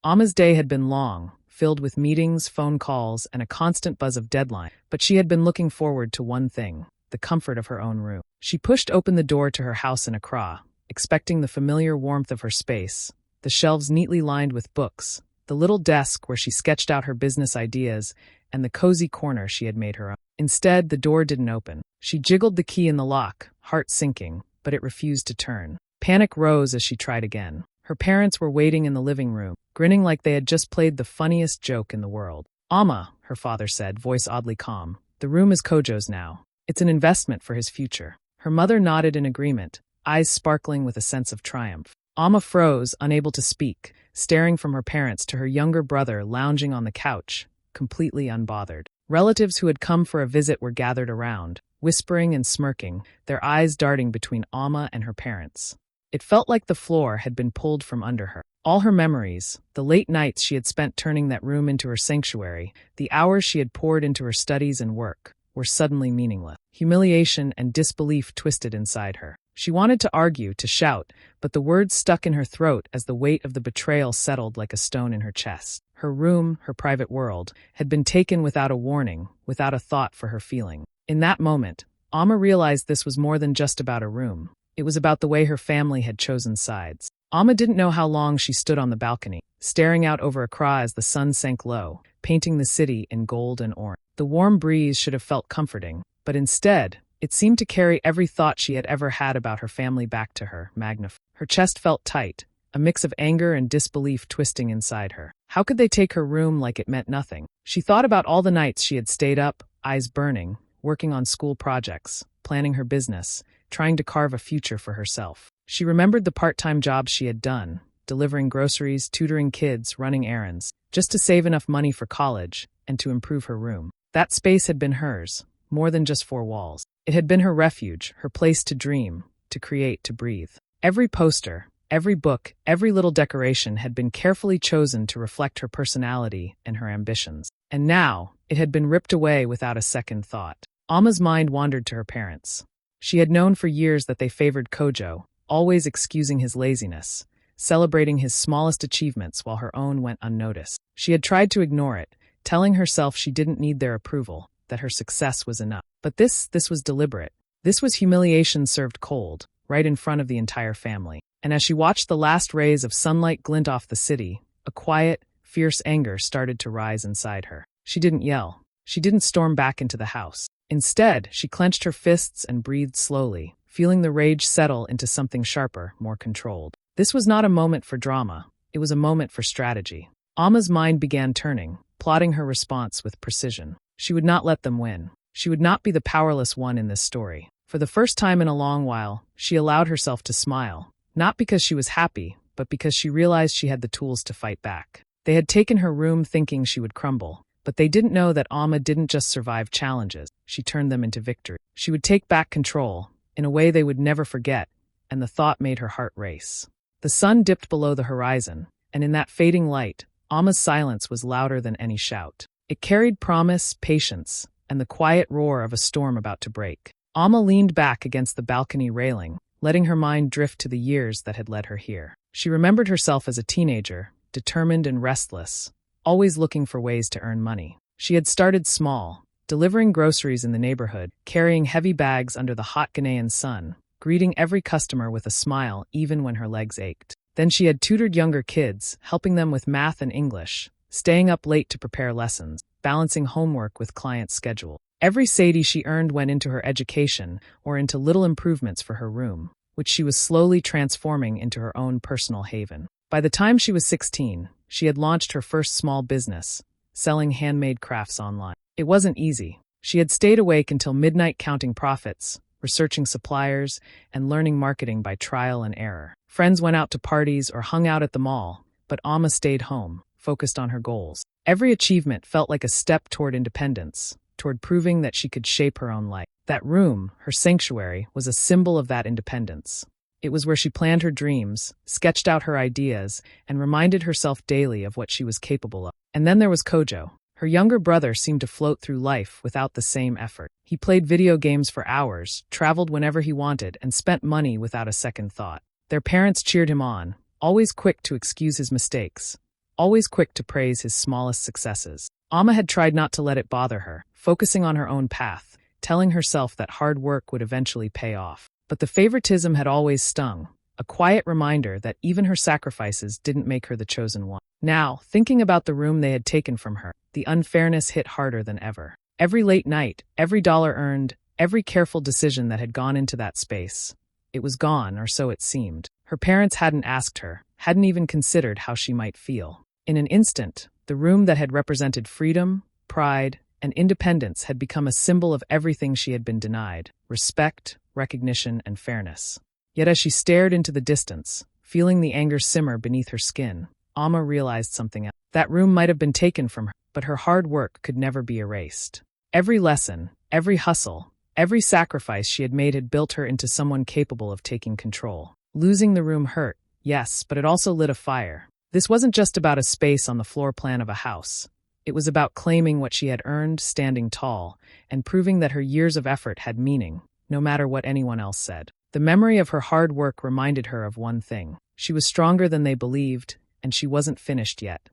Amma's day had been long, filled with meetings, phone calls, and a constant buzz of deadline, but she had been looking forward to one thing: the comfort of her own room. She pushed open the door to her house in Accra, expecting the familiar warmth of her space, the shelves neatly lined with books, the little desk where she sketched out her business ideas, and the cozy corner she had made her own. Instead, the door didn't open. She jiggled the key in the lock, heart sinking, but it refused to turn. Panic rose as she tried again. Her parents were waiting in the living room, grinning like they had just played the funniest joke in the world. "Amma," her father said, voice oddly calm, "the room is Kojo's now. It's an investment for his future." Her mother nodded in agreement, eyes sparkling with a sense of triumph. Amma froze, unable to speak, staring from her parents to her younger brother lounging on the couch, completely unbothered. Relatives who had come for a visit were gathered around, whispering and smirking, their eyes darting between Amma and her parents. It felt like the floor had been pulled from under her. All her memories, the late nights she had spent turning that room into her sanctuary, the hours she had poured into her studies and work, were suddenly meaningless. Humiliation and disbelief twisted inside her. She wanted to argue, to shout, but the words stuck in her throat as the weight of the betrayal settled like a stone in her chest. Her room, her private world, had been taken without a warning, without a thought for her feeling. In that moment, Amma realized this was more than just about a room. It was about the way her family had chosen sides. Amma didn't know how long she stood on the balcony, staring out over Accra as the sun sank low, painting the city in gold and orange. The warm breeze should have felt comforting, but instead, it seemed to carry every thought she had ever had about her family back to her, magnified. Her chest felt tight, a mix of anger and disbelief twisting inside her. How could they take her room like it meant nothing? She thought about all the nights she had stayed up, eyes burning, working on school projects, planning her business, trying to carve a future for herself. She remembered the part-time jobs she had done, delivering groceries, tutoring kids, running errands, just to save enough money for college and to improve her room. That space had been hers, more than just four walls. It had been her refuge, her place to dream, to create, to breathe. Every poster, every book, every little decoration had been carefully chosen to reflect her personality and her ambitions. And now, it had been ripped away without a second thought. Amma's mind wandered to her parents. She had known for years that they favored Kojo, always excusing his laziness, celebrating his smallest achievements while her own went unnoticed. She had tried to ignore it, telling herself she didn't need their approval, that her success was enough. But this was deliberate. This was humiliation served cold, right in front of the entire family. And as she watched the last rays of sunlight glint off the city, a quiet, fierce anger started to rise inside her. She didn't yell. She didn't storm back into the house. Instead, she clenched her fists and breathed slowly, feeling the rage settle into something sharper, more controlled. This was not a moment for drama. It was a moment for strategy. Amma's mind began turning, plotting her response with precision. She would not let them win. She would not be the powerless one in this story. For the first time in a long while, she allowed herself to smile, not because she was happy, but because she realized she had the tools to fight back. They had taken her room thinking she would crumble, but they didn't know that Amma didn't just survive challenges, she turned them into victory. She would take back control, in a way they would never forget, and the thought made her heart race. The sun dipped below the horizon, and in that fading light, Amma's silence was louder than any shout. It carried promise, patience, and the quiet roar of a storm about to break. Amma leaned back against the balcony railing, letting her mind drift to the years that had led her here. She remembered herself as a teenager, determined and restless, always looking for ways to earn money. She had started small, delivering groceries in the neighborhood, carrying heavy bags under the hot Ghanaian sun, greeting every customer with a smile even when her legs ached. Then she had tutored younger kids, helping them with math and English, staying up late to prepare lessons, balancing homework with client schedule. Every sadie she earned went into her education or into little improvements for her room, which she was slowly transforming into her own personal haven. By the time she was 16, she had launched her first small business, selling handmade crafts online. It wasn't easy. She had stayed awake until midnight counting profits, researching suppliers, and learning marketing by trial and error. Friends went out to parties or hung out at the mall, but Amma stayed home, focused on her goals. Every achievement felt like a step toward independence, toward proving that she could shape her own life. That room, her sanctuary, was a symbol of that independence. It was where she planned her dreams, sketched out her ideas, and reminded herself daily of what she was capable of. And then there was Kojo. Her younger brother seemed to float through life without the same effort. He played video games for hours, traveled whenever he wanted, and spent money without a second thought. Their parents cheered him on, always quick to excuse his mistakes, always quick to praise his smallest successes. Amma had tried not to let it bother her, focusing on her own path, telling herself that hard work would eventually pay off. But the favoritism had always stung, a quiet reminder that even her sacrifices didn't make her the chosen one. Now, thinking about the room they had taken from her, the unfairness hit harder than ever. Every late night, every dollar earned, every careful decision that had gone into that space. It was gone, or so it seemed. Her parents hadn't asked her, hadn't even considered how she might feel. In an instant, the room that had represented freedom, pride, and independence had become a symbol of everything she had been denied: respect, recognition, and fairness. Yet as she stared into the distance, feeling the anger simmer beneath her skin, Amma realized something else. That room might have been taken from her, but her hard work could never be erased. Every lesson, every hustle, every sacrifice she had made had built her into someone capable of taking control. Losing the room hurt, yes, but it also lit a fire. This wasn't just about a space on the floor plan of a house. It was about claiming what she had earned, standing tall, and proving that her years of effort had meaning, no matter what anyone else said. The memory of her hard work reminded her of one thing: she was stronger than they believed, and she wasn't finished yet.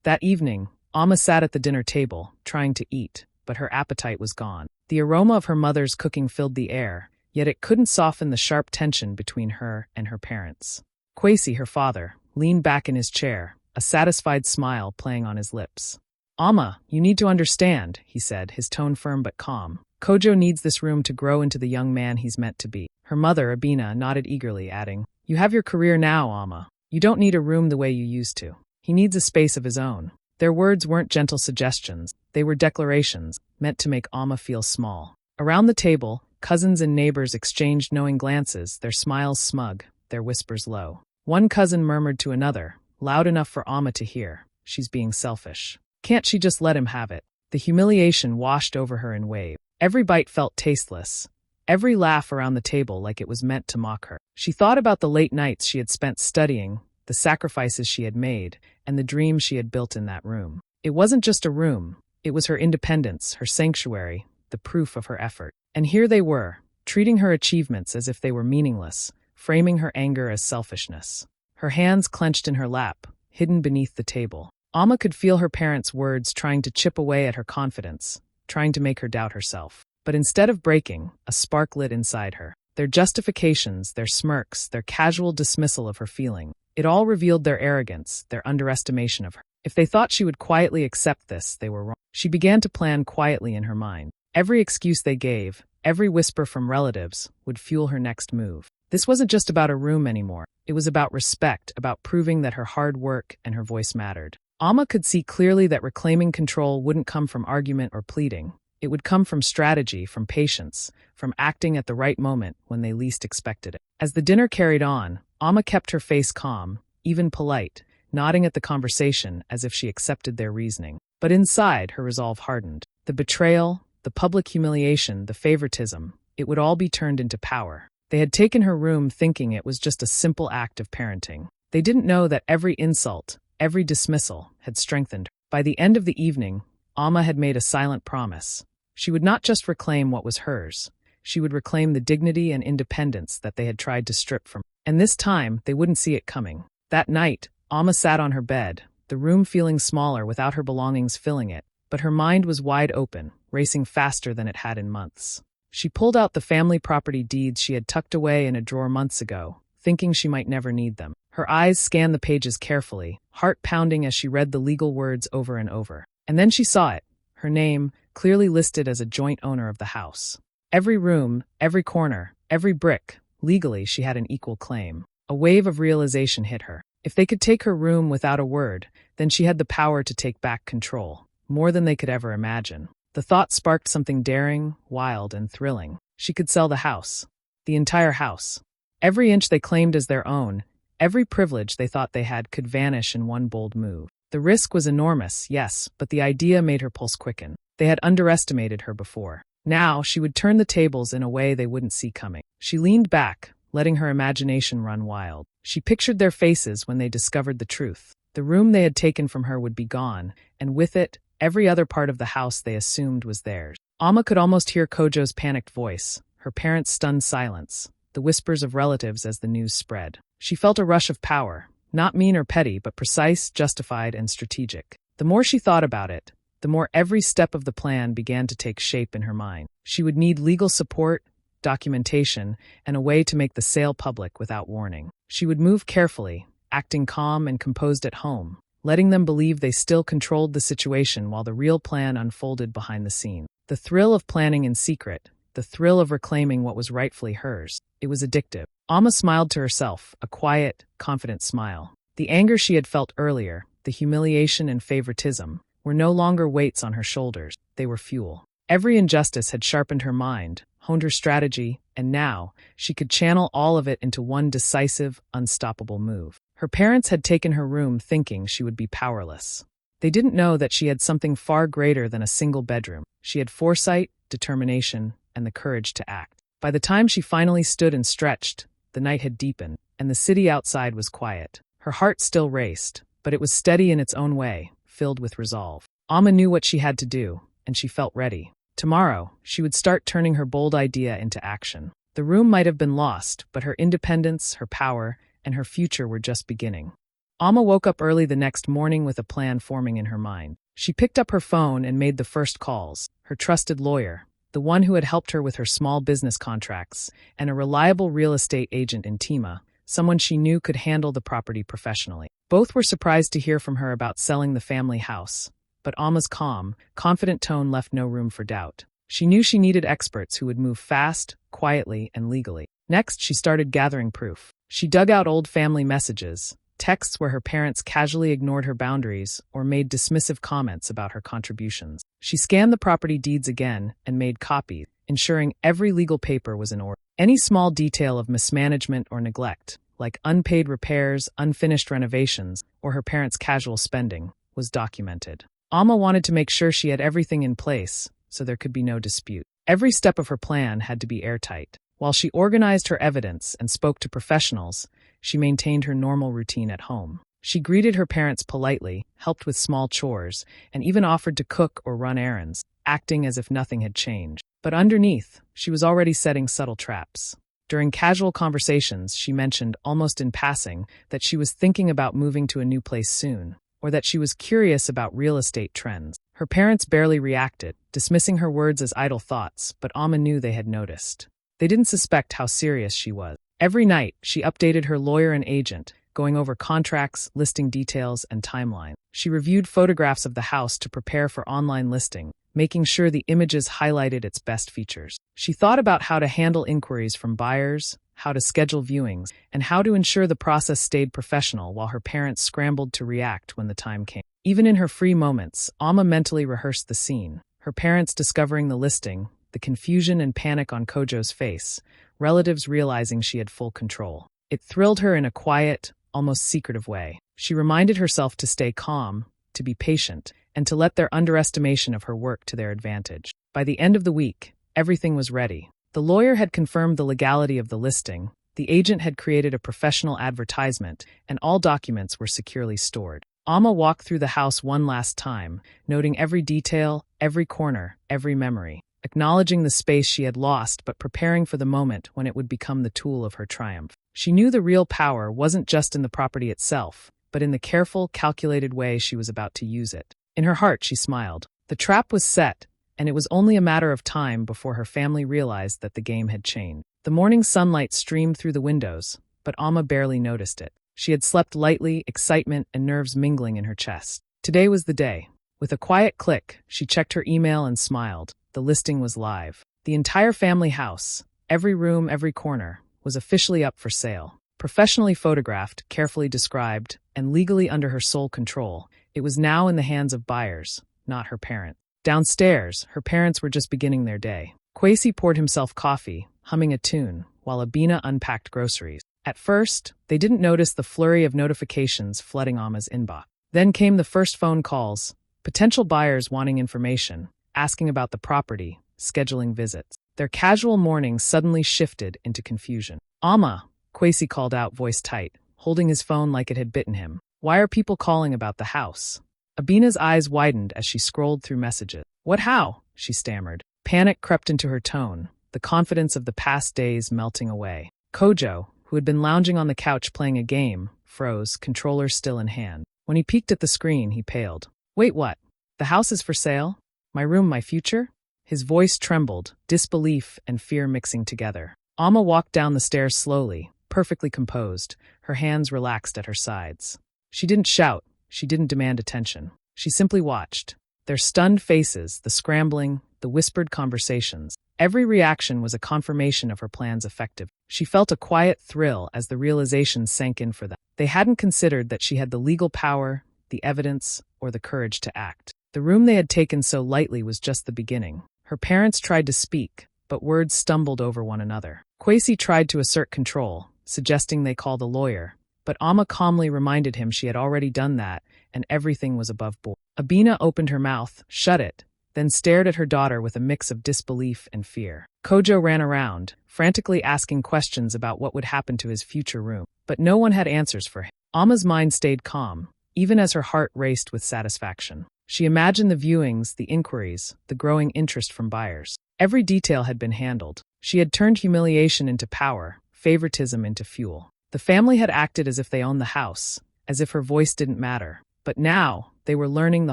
That evening, Amma sat at the dinner table, trying to eat, but her appetite was gone. The aroma of her mother's cooking filled the air, yet it couldn't soften the sharp tension between her and her parents. Kwesi, her father, leaned back in his chair, a satisfied smile playing on his lips. "Amma, you need to understand," he said, his tone firm but calm. "Kojo needs this room to grow into the young man he's meant to be." Her mother, Abina, nodded eagerly, adding, "You have your career now, Amma. You don't need a room the way you used to. He needs a space of his own." Their words weren't gentle suggestions. They were declarations, meant to make Amma feel small. Around the table, cousins and neighbors exchanged knowing glances, their smiles smug, their whispers low. One cousin murmured to another, loud enough for Amma to hear, "She's being selfish. Can't she just let him have it?" The humiliation washed over her in waves. Every bite felt tasteless, every laugh around the table like it was meant to mock her. She thought about the late nights she had spent studying, the sacrifices she had made, and the dreams she had built in that room. It wasn't just a room, it was her independence, her sanctuary, the proof of her effort. And here they were, treating her achievements as if they were meaningless, framing her anger as selfishness. Her hands clenched in her lap, hidden beneath the table. Amma could feel her parents' words trying to chip away at her confidence, trying to make her doubt herself. But instead of breaking, a spark lit inside her. Their justifications, their smirks, their casual dismissal of her feeling, it all revealed their arrogance, their underestimation of her. If they thought she would quietly accept this, they were wrong. She began to plan quietly in her mind. Every excuse they gave, every whisper from relatives, would fuel her next move. This wasn't just about a room anymore. It was about respect, about proving that her hard work and her voice mattered. Amma could see clearly that reclaiming control wouldn't come from argument or pleading. It would come from strategy, from patience, from acting at the right moment when they least expected it. As the dinner carried on, Amma kept her face calm, even polite, nodding at the conversation as if she accepted their reasoning. But inside, her resolve hardened. The betrayal, the public humiliation, the favoritism, it would all be turned into power. They had taken her room thinking it was just a simple act of parenting. They didn't know that every insult, every dismissal, had strengthened her. By the end of the evening, Amma had made a silent promise. She would not just reclaim what was hers, she would reclaim the dignity and independence that they had tried to strip from her. And this time, they wouldn't see it coming. That night, Amma sat on her bed, the room feeling smaller without her belongings filling it, but her mind was wide open, racing faster than it had in months. She pulled out the family property deeds she had tucked away in a drawer months ago, thinking she might never need them. Her eyes scanned the pages carefully, heart pounding as she read the legal words over and over. And then she saw it, her name, clearly listed as a joint owner of the house. Every room, every corner, every brick, legally she had an equal claim. A wave of realization hit her. If they could take her room without a word, then she had the power to take back control, more than they could ever imagine. The thought sparked something daring, wild, and thrilling. She could sell the house. The entire house. Every inch they claimed as their own, every privilege they thought they had could vanish in one bold move. The risk was enormous, yes, but the idea made her pulse quicken. They had underestimated her before. Now, she would turn the tables in a way they wouldn't see coming. She leaned back, letting her imagination run wild. She pictured their faces when they discovered the truth. The room they had taken from her would be gone, and with it, every other part of the house they assumed was theirs. Amma could almost hear Kojo's panicked voice, her parents' stunned silence, the whispers of relatives as the news spread. She felt a rush of power, Not mean or petty, but precise, justified, and strategic. The more she thought about it, the more every step of the plan began to take shape in her mind. She would need legal support, documentation, and a way to make the sale public without warning. She would move carefully, acting calm and composed at home, letting them believe they still controlled the situation while the real plan unfolded behind the scene. The thrill of planning in secret, the thrill of reclaiming what was rightfully hers. It was addictive. Alma smiled to herself, a quiet, confident smile. The anger she had felt earlier, the humiliation and favoritism, were no longer weights on her shoulders. They were fuel. Every injustice had sharpened her mind, honed her strategy, and now she could channel all of it into one decisive, unstoppable move. Her parents had taken her room thinking she would be powerless. They didn't know that she had something far greater than a single bedroom. She had foresight, determination, and the courage to act. By the time she finally stood and stretched, the night had deepened, and the city outside was quiet. Her heart still raced, but it was steady in its own way, filled with resolve. Alma knew what she had to do, and she felt ready. Tomorrow, she would start turning her bold idea into action. The room might have been lost, but her independence, her power, and her future were just beginning. Alma woke up early the next morning with a plan forming in her mind. She picked up her phone and made the first calls. Her trusted lawyer, the one who had helped her with her small business contracts, and a reliable real estate agent in Tima, someone she knew could handle the property professionally. Both were surprised to hear from her about selling the family house, but Alma's calm, confident tone left no room for doubt. She knew she needed experts who would move fast, quietly, and legally. Next, she started gathering proof. She dug out old family messages, texts where her parents casually ignored her boundaries or made dismissive comments about her contributions. She scanned the property deeds again and made copies, ensuring every legal paper was in order. Any small detail of mismanagement or neglect, like unpaid repairs, unfinished renovations, or her parents' casual spending, was documented. Alma wanted to make sure she had everything in place, so there could be no dispute. Every step of her plan had to be airtight. While she organized her evidence and spoke to professionals, she maintained her normal routine at home. She greeted her parents politely, helped with small chores, and even offered to cook or run errands, acting as if nothing had changed. But underneath, she was already setting subtle traps. During casual conversations, she mentioned, almost in passing, that she was thinking about moving to a new place soon, or that she was curious about real estate trends. Her parents barely reacted, dismissing her words as idle thoughts, but Alma knew they had noticed. They didn't suspect how serious she was. Every night, she updated her lawyer and agent, going over contracts, listing details, and timeline. She reviewed photographs of the house to prepare for online listing, making sure the images highlighted its best features. She thought about how to handle inquiries from buyers, how to schedule viewings, and how to ensure the process stayed professional while her parents scrambled to react when the time came. Even in her free moments, Alma mentally rehearsed the scene. Her parents discovering the listing, the confusion and panic on Kojo's face, relatives realizing she had full control. It thrilled her in a quiet, almost secretive way. She reminded herself to stay calm, to be patient, and to let their underestimation of her work to their advantage. By the end of the week, everything was ready. The lawyer had confirmed the legality of the listing, the agent had created a professional advertisement, and all documents were securely stored. Alma walked through the house one last time, noting every detail, every corner, every memory, acknowledging the space she had lost but preparing for the moment when it would become the tool of her triumph. She knew the real power wasn't just in the property itself, but in the careful, calculated way she was about to use it. In her heart, she smiled. The trap was set, and it was only a matter of time before her family realized that the game had changed. The morning sunlight streamed through the windows, but Alma barely noticed it. She had slept lightly, excitement and nerves mingling in her chest. Today was the day. With a quiet click, she checked her email and smiled. The listing was live. The entire family house, every room, every corner, was officially up for sale. Professionally photographed, carefully described, and legally under her sole control, it was now in the hands of buyers, not her parents. Downstairs, her parents were just beginning their day. Kwesi poured himself coffee, humming a tune, while Abina unpacked groceries. At first, they didn't notice the flurry of notifications flooding Alma's inbox. Then came the first phone calls, potential buyers wanting information, asking about the property, scheduling visits. Their casual mornings suddenly shifted into confusion. "Alma," Kwesi called out, voice tight, holding his phone like it had bitten him. "Why are people calling about the house?" Abina's eyes widened as she scrolled through messages. "What how?" she stammered. Panic crept into her tone, the confidence of the past days melting away. Kojo, who had been lounging on the couch playing a game, froze, controller still in hand. When he peeked at the screen, he paled. Wait, what? The house is for sale? My room, my future? His voice trembled, disbelief and fear mixing together. Amma walked down the stairs slowly, perfectly composed, her hands relaxed at her sides. She didn't shout, she didn't demand attention. She simply watched. Their stunned faces, the scrambling, the whispered conversations. Every reaction was a confirmation of her plan's effectiveness. She felt a quiet thrill as the realization sank in for them. They hadn't considered that she had the legal power, the evidence, or the courage to act. The room they had taken so lightly was just the beginning. Her parents tried to speak, but words stumbled over one another. Kwesi tried to assert control, suggesting they call the lawyer, but Amma calmly reminded him she had already done that, and everything was above board. Abina opened her mouth, shut it, then stared at her daughter with a mix of disbelief and fear. Kojo ran around, frantically asking questions about what would happen to his future room, but no one had answers for him. Amma's mind stayed calm, even as her heart raced with satisfaction. She imagined the viewings, the inquiries, the growing interest from buyers. Every detail had been handled. She had turned humiliation into power, favoritism into fuel. The family had acted as if they owned the house, as if her voice didn't matter. But now, they were learning the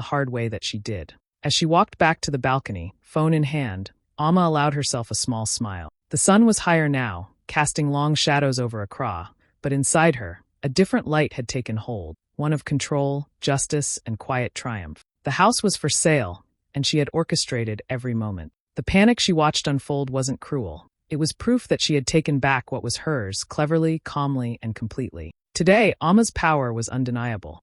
hard way that she did. As she walked back to the balcony, phone in hand, Amma allowed herself a small smile. The sun was higher now, casting long shadows over Accra, but inside her, a different light had taken hold, one of control, justice, and quiet triumph. The house was for sale, and she had orchestrated every moment. The panic she watched unfold wasn't cruel. It was proof that she had taken back what was hers, cleverly, calmly, and completely. Today, Amma's power was undeniable.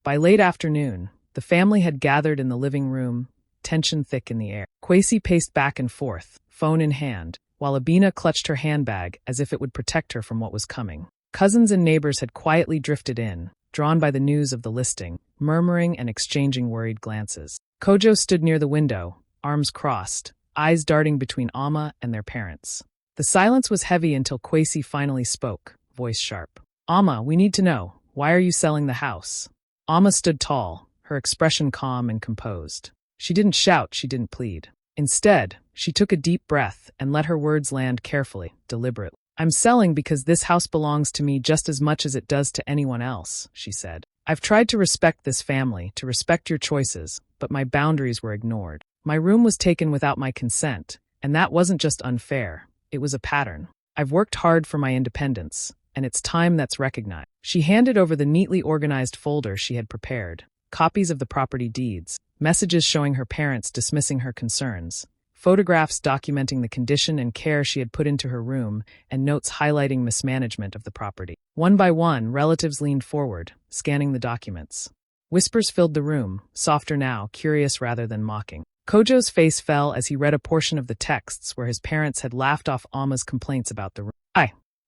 By late afternoon, the family had gathered in the living room, tension thick in the air. Kwesi paced back and forth, phone in hand, while Abina clutched her handbag as if it would protect her from what was coming. Cousins and neighbors had quietly drifted in, drawn by the news of the listing, murmuring and exchanging worried glances. Kojo stood near the window, arms crossed, eyes darting between Amma and their parents. The silence was heavy until Kwesi finally spoke, voice sharp. Amma, we need to know, why are you selling the house? Amma stood tall, her expression calm and composed. She didn't shout, she didn't plead. Instead, she took a deep breath and let her words land carefully, deliberately. I'm selling because this house belongs to me just as much as it does to anyone else, she said. I've tried to respect this family, to respect your choices, but my boundaries were ignored. My room was taken without my consent, and that wasn't just unfair, it was a pattern. I've worked hard for my independence, and it's time that's recognized. She handed over the neatly organized folder she had prepared, copies of the property deeds, messages showing her parents dismissing her concerns, photographs documenting the condition and care she had put into her room, and notes highlighting mismanagement of the property. One by one, relatives leaned forward, scanning the documents. Whispers filled the room, softer now, curious rather than mocking. Kojo's face fell as he read a portion of the texts where his parents had laughed off Amma's complaints about the room.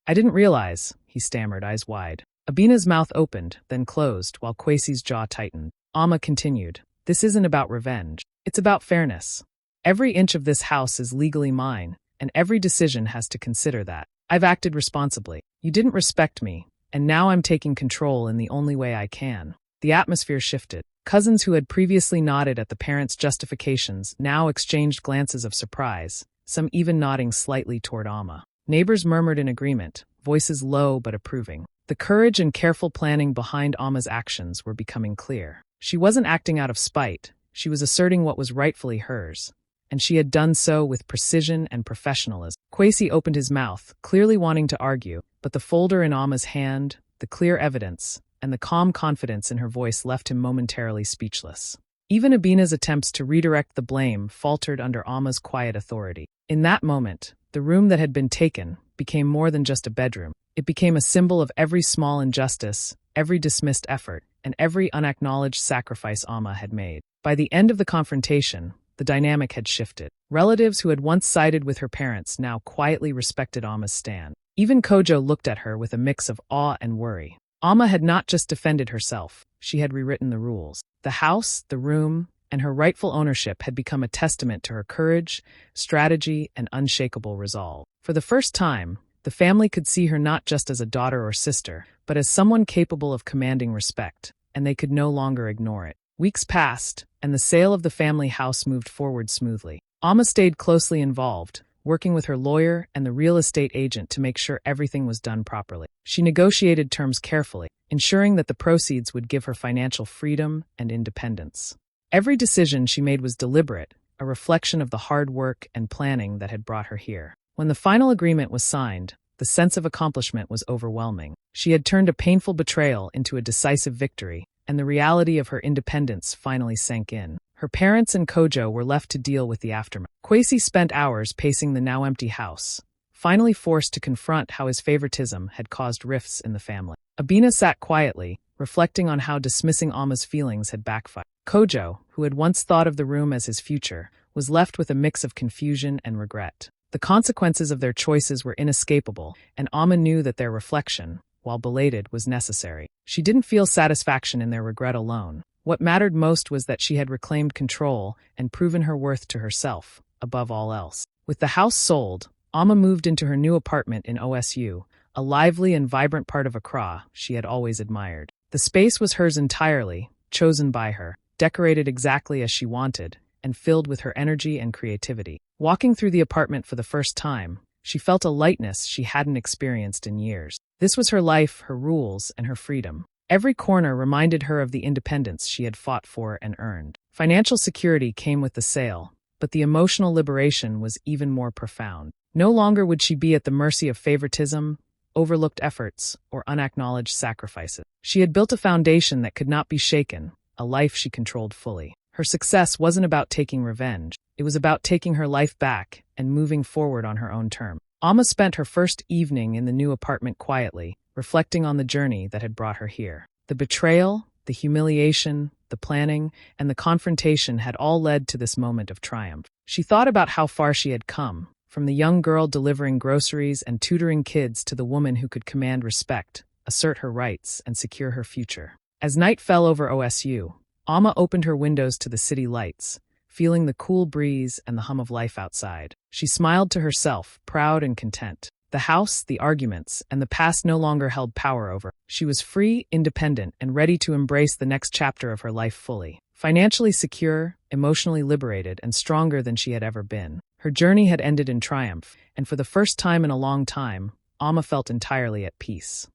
I didn't realize, he stammered, eyes wide. Abina's mouth opened, then closed, while Kwesi's jaw tightened. Amma continued, this isn't about revenge. It's about fairness. Every inch of this house is legally mine, and every decision has to consider that. I've acted responsibly. You didn't respect me, and now I'm taking control in the only way I can. The atmosphere shifted. Cousins who had previously nodded at the parents' justifications now exchanged glances of surprise, some even nodding slightly toward Amma. Neighbors murmured in agreement, voices low but approving. The courage and careful planning behind Amma's actions were becoming clear. She wasn't acting out of spite, she was asserting what was rightfully hers, and she had done so with precision and professionalism. Kwesi opened his mouth, clearly wanting to argue, but the folder in Amma's hand, the clear evidence, and the calm confidence in her voice left him momentarily speechless. Even Abina's attempts to redirect the blame faltered under Amma's quiet authority. In that moment, the room that had been taken became more than just a bedroom. It became a symbol of every small injustice, every dismissed effort, and every unacknowledged sacrifice Amma had made. By the end of the confrontation, the dynamic had shifted. Relatives who had once sided with her parents now quietly respected Amma's stand. Even Kojo looked at her with a mix of awe and worry. Amma had not just defended herself, she had rewritten the rules. The house, the room, and her rightful ownership had become a testament to her courage, strategy, and unshakable resolve. For the first time, the family could see her not just as a daughter or sister, but as someone capable of commanding respect, and they could no longer ignore it. Weeks passed, and the sale of the family house moved forward smoothly. Amma stayed closely involved, working with her lawyer and the real estate agent to make sure everything was done properly. She negotiated terms carefully, ensuring that the proceeds would give her financial freedom and independence. Every decision she made was deliberate, a reflection of the hard work and planning that had brought her here. When the final agreement was signed, the sense of accomplishment was overwhelming. She had turned a painful betrayal into a decisive victory, and the reality of her independence finally sank in. Her parents and Kojo were left to deal with the aftermath. Kwesi spent hours pacing the now empty house, finally forced to confront how his favoritism had caused rifts in the family. Abina sat quietly, reflecting on how dismissing Ama's feelings had backfired. Kojo, who had once thought of the room as his future, was left with a mix of confusion and regret. The consequences of their choices were inescapable, and Ama knew that their reflection, while belated, was necessary. She didn't feel satisfaction in their regret alone. What mattered most was that she had reclaimed control and proven her worth to herself, above all else. With the house sold, Ama moved into her new apartment in OSU, a lively and vibrant part of Accra she had always admired. The space was hers entirely, chosen by her, decorated exactly as she wanted, and filled with her energy and creativity. Walking through the apartment for the first time, she felt a lightness she hadn't experienced in years. This was her life, her rules, and her freedom. Every corner reminded her of the independence she had fought for and earned. Financial security came with the sale, but the emotional liberation was even more profound. No longer would she be at the mercy of favoritism, overlooked efforts, or unacknowledged sacrifices. She had built a foundation that could not be shaken, a life she controlled fully. Her success wasn't about taking revenge. It was about taking her life back and moving forward on her own terms. Ama spent her first evening in the new apartment quietly, reflecting on the journey that had brought her here. The betrayal, the humiliation, the planning, and the confrontation had all led to this moment of triumph. She thought about how far she had come, from the young girl delivering groceries and tutoring kids to the woman who could command respect, assert her rights, and secure her future. As night fell over OSU, Ama opened her windows to the city lights, feeling the cool breeze and the hum of life outside. She smiled to herself, proud and content. The house, the arguments, and the past no longer held power over her. She was free, independent, and ready to embrace the next chapter of her life fully. Financially secure, emotionally liberated, and stronger than she had ever been. Her journey had ended in triumph, and for the first time in a long time, Ama felt entirely at peace.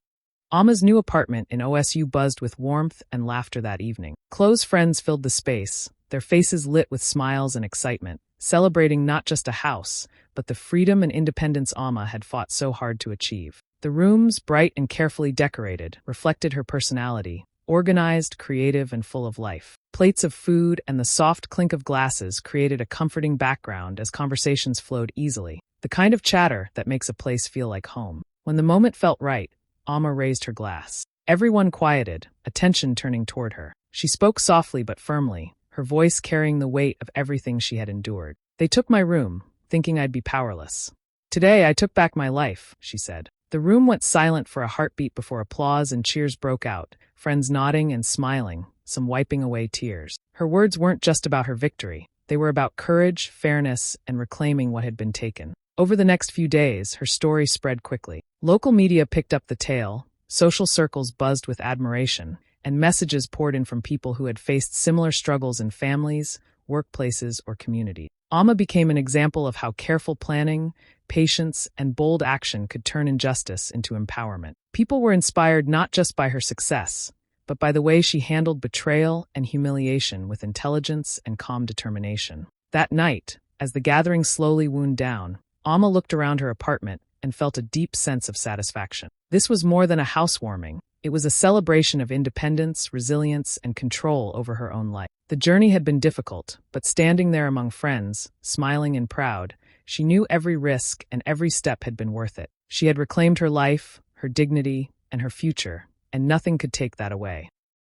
Ama's new apartment in OSU buzzed with warmth and laughter that evening. Close friends filled the space, their faces lit with smiles and excitement, celebrating not just a house, but the freedom and independence Ama had fought so hard to achieve. The rooms, bright and carefully decorated, reflected her personality, organized, creative, and full of life. Plates of food and the soft clink of glasses created a comforting background as conversations flowed easily, the kind of chatter that makes a place feel like home. When the moment felt right, Ama raised her glass. Everyone quieted, attention turning toward her. She spoke softly but firmly, her voice carrying the weight of everything she had endured. "They took my room, thinking I'd be powerless. Today I took back my life," she said. The room went silent for a heartbeat before applause and cheers broke out, friends nodding and smiling, some wiping away tears. Her words weren't just about her victory. They were about courage, fairness, and reclaiming what had been taken. Over the next few days, her story spread quickly. Local media picked up the tale, social circles buzzed with admiration, and messages poured in from people who had faced similar struggles in families, workplaces, or communities. Ama became an example of how careful planning, patience, and bold action could turn injustice into empowerment. People were inspired not just by her success, but by the way she handled betrayal and humiliation with intelligence and calm determination. That night, as the gathering slowly wound down, Ama looked around her apartment and felt a deep sense of satisfaction. This was more than a housewarming. It was a celebration of independence, resilience, and control over her own life. The journey had been difficult, but standing there among friends, smiling and proud, she knew every risk and every step had been worth it. She had reclaimed her life, her dignity, and her future, and nothing could take that away.